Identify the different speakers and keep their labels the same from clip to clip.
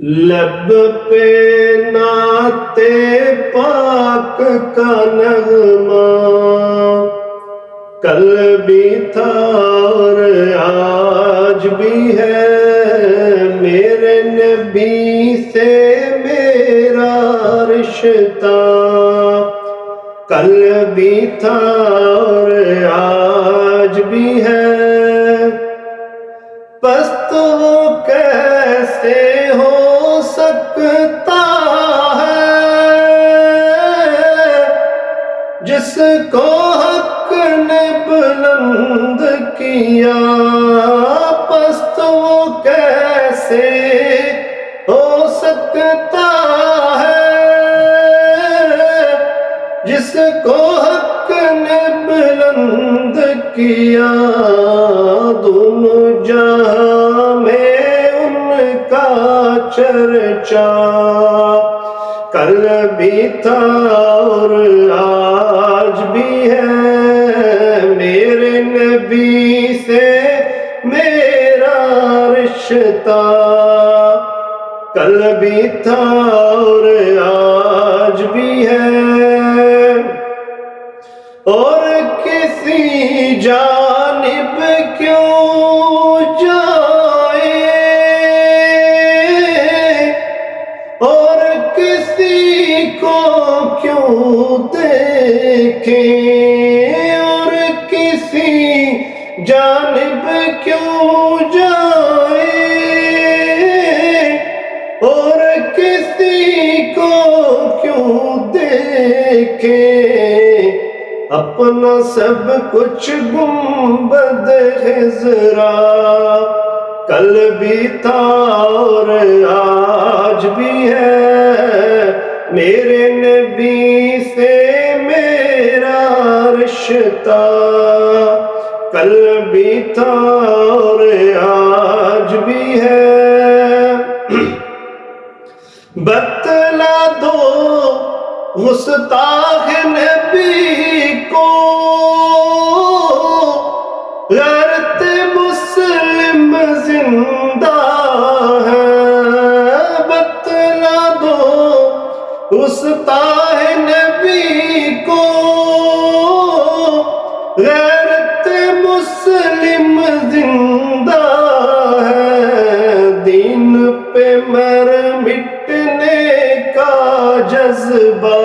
Speaker 1: لب پہ نعت پاک کا نغمہ کل بھی تھا اور آج بھی ہے، میرے نبی سے میرا رشتہ کل بھی تھا اور آج بھی ہے، پس تو وہ کیسے ہو سکتا ہے جس کو حق نے بلند کیا، پس تو وہ کیسے ہو سکتا ہے جس کو حق نے بلند کیا، دونوں جہاں میں ان کا چرچا کل بھی تھا اور آج بھی ہے، میرے نبی سے میرا رشتہ کل بھی تھا اور آج بھی ہے، اور کسی جانب کیوں جائے اور کسی کو کیوں دیکھیں، اور کسی جانب کیوں جائے اور کسی کو کیوں دیکھیں، اپنا سب کچھ گنبد خضرا کل بھی تھا اور آج بھی ہے، میرے نبی سے میرا رشتہ کل بھی تھا اور آج بھی ہے، بتلا دو گستاخ نبی کو غیرت مسلم زندہ ہے، بتلا دو گستاخ نبی کو غیرت مسلم زندہ ہے، دین پہ مر مٹنے کا جذبہ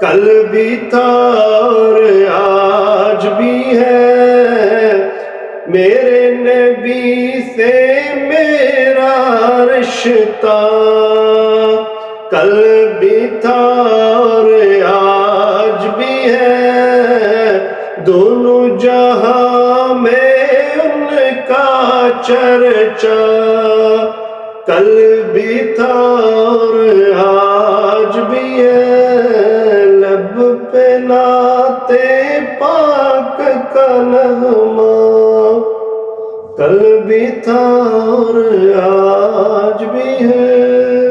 Speaker 1: کل بھی تھا اور آج بھی ہے، میرے نبی سے میرا رشتہ کل بھی تھا اور آج بھی ہے، دونوں جہاں میں ان کا چرچا کل بھی تھا اور آج بھی ہے، لب پہ نعت پاک کا نغمہ کل بھی تھا اور آج بھی ہے۔